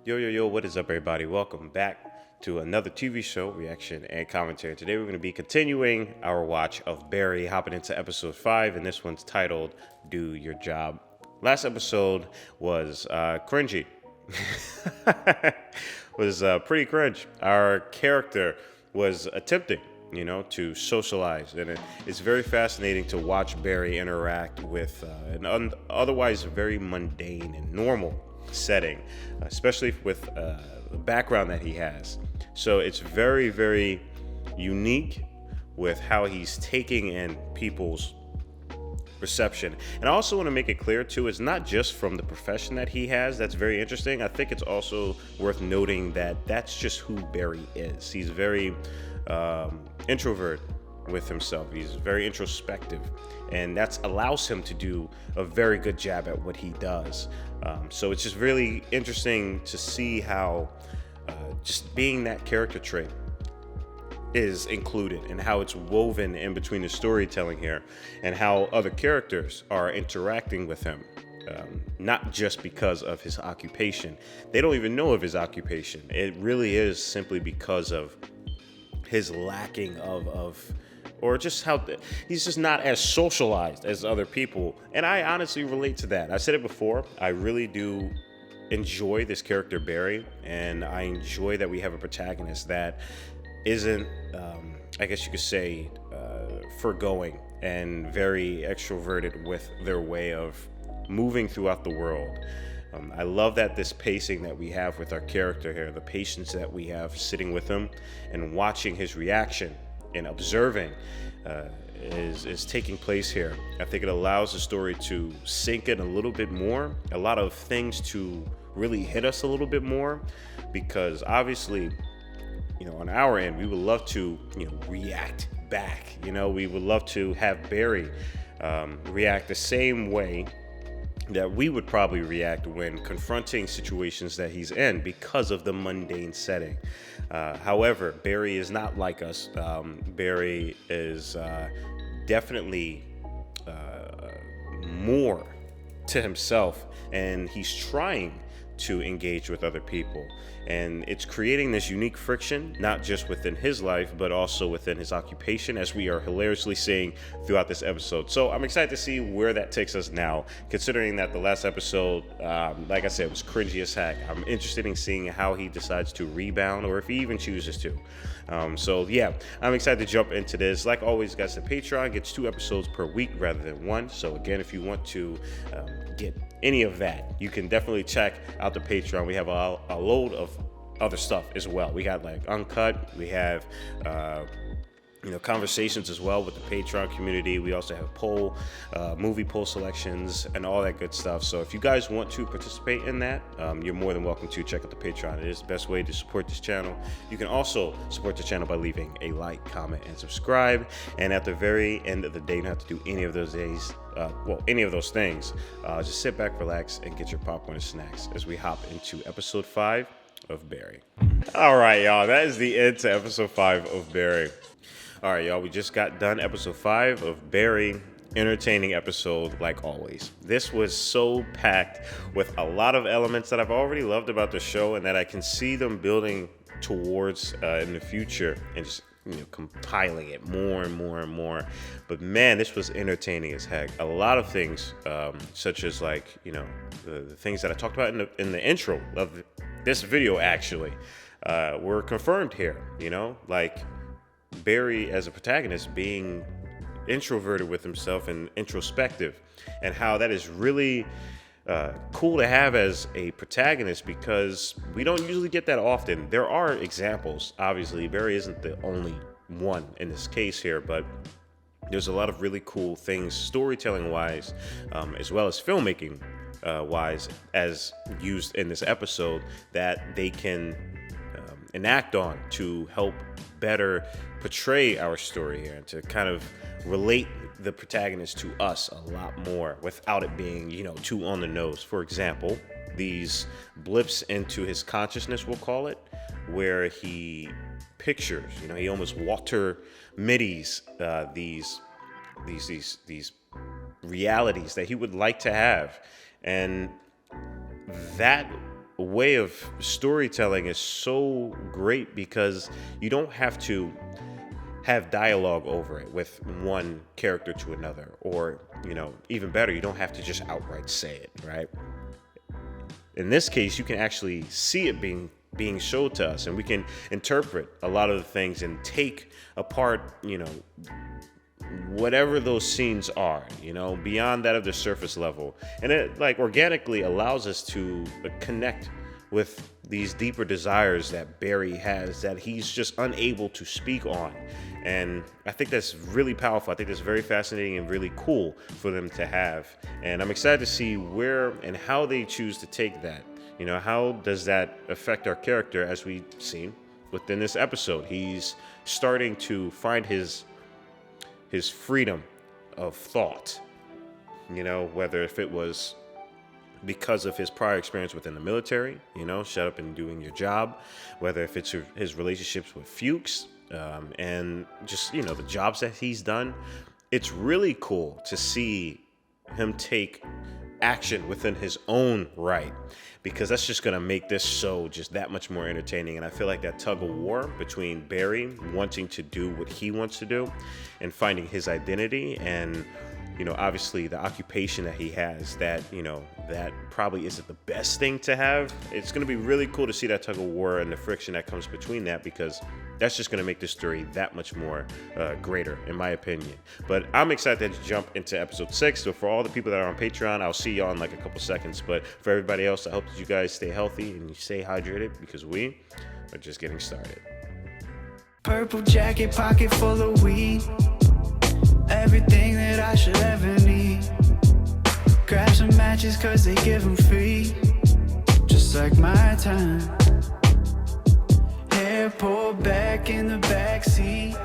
Yo, yo, yo, what is up, everybody? Welcome back to another TV show reaction and commentary. Today, we're going to be continuing our watch of Barry, hopping into episode 5, and this one's titled Do Your Job. Last episode was cringy. was pretty cringe. Our character was attempting, to socialize, and it's very fascinating to watch Barry interact with an otherwise very mundane and normal setting, especially with the background that he has. So it's very, very unique with how he's taking in people's perception. And I also want to make it clear too, it's not just from the profession that he has that's very interesting. I think it's also worth noting that that's just who Barry is. He's very introvert with himself. He's very introspective, and that allows him to do a very good job at what he does. So it's just really interesting to see how just being that character trait is included and how it's woven in between the storytelling here and how other characters are interacting with him. Not just because of his occupation. They don't even know of his occupation. It really is simply because of his lacking of or just how he's just not as socialized as other people. And I honestly relate to that. I said it before, I really do enjoy this character Barry, and I enjoy that we have a protagonist that isn't, I guess you could say, forgoing and very extroverted with their way of moving throughout the world. I love that this pacing that we have with our character here, the patience that we have sitting with him and watching his reaction and observing is taking place here. I think it allows the story to sink in a little bit more, a lot of things to really hit us a little bit more, because obviously, on our end, we would love to, react back. We would love to have Barry react the same way that we would probably react when confronting situations that he's in because of the mundane setting. However, Barry is not like us. Barry is definitely more to himself, and he's trying to engage with other people, and it's creating this unique friction, not just within his life but also within his occupation, as we are hilariously seeing throughout this episode. So I'm excited to see where that takes us now, considering that the last episode, like I said, was cringy as heck. I'm interested in seeing how he decides to rebound, or if he even chooses to. So yeah, I'm excited to jump into this. Like always, guys, the Patreon gets 2 episodes per week rather than 1. So again, if you want to get any of that, you can definitely check out the Patreon. We have a load of other stuff as well. We got like uncut, we have conversations as well with the Patreon community. We also have movie poll selections and all that good stuff. So if you guys want to participate in that, you're more than welcome to check out the Patreon. It is the best way to support this channel. You can also support the channel by leaving a like, comment, and subscribe. And at the very end of the day, you don't have to do any of those things. Just sit back, relax, and get your popcorn and snacks as we hop into episode 5 of Barry. All right, y'all, that is the end to episode 5 of Barry. All right, y'all, we just got done episode 5 of Barry. Entertaining episode like always. This was so packed with a lot of elements that I've already loved about the show and that I can see them building towards in the future, and just compiling it more and more and more. But man, this was entertaining as heck. A lot of things, such as the things that I talked about in the intro of this video actually were confirmed here. Like Barry as a protagonist being introverted with himself and introspective, and how that is really cool to have as a protagonist, because we don't usually get that often. There are examples, obviously. Barry isn't the only one in this case here, but there's a lot of really cool things storytelling wise, as well as filmmaking wise, as used in this episode, that they can enact on to help better portray our story here, and to kind of relate the protagonist to us a lot more without it being, too on the nose. For example, these blips into his consciousness, we'll call it, where he pictures, he almost water middies these realities that he would like to have. And that way of storytelling is so great because you don't have to have dialogue over it with one character to another, or, even better, you don't have to just outright say it, right? In this case, you can actually see it being showed to us, and we can interpret a lot of the things and take apart, whatever those scenes are, beyond that of the surface level. And it organically allows us to connect with these deeper desires that Barry has that he's just unable to speak on. And I think that's really powerful. I think that's very fascinating and really cool for them to have. And I'm excited to see where and how they choose to take that. How does that affect our character, as we've seen within this episode? He's starting to find his freedom of thought, whether if it was because of his prior experience within the military, shut up and doing your job, whether if it's his relationships with Fuchs, and just, the jobs that he's done. It's really cool to see him take action within his own right, because that's just going to make this show just that much more entertaining. And I feel like that tug of war between Barry wanting to do what he wants to do and finding his identity, and obviously the occupation that he has that, that probably isn't the best thing to have. It's going to be really cool to see that tug of war and the friction that comes between that, because that's just going to make the story that much more greater, in my opinion. But I'm excited to jump into episode 6. So for all the people that are on Patreon, I'll see y'all in a couple seconds. But for everybody else, I hope that you guys stay healthy and you stay hydrated, because we are just getting started. Purple jacket, pocket full of weed. Everything that I should ever need. Grab some matches cause they give them free. Just like my time. Hair pulled back in the backseat.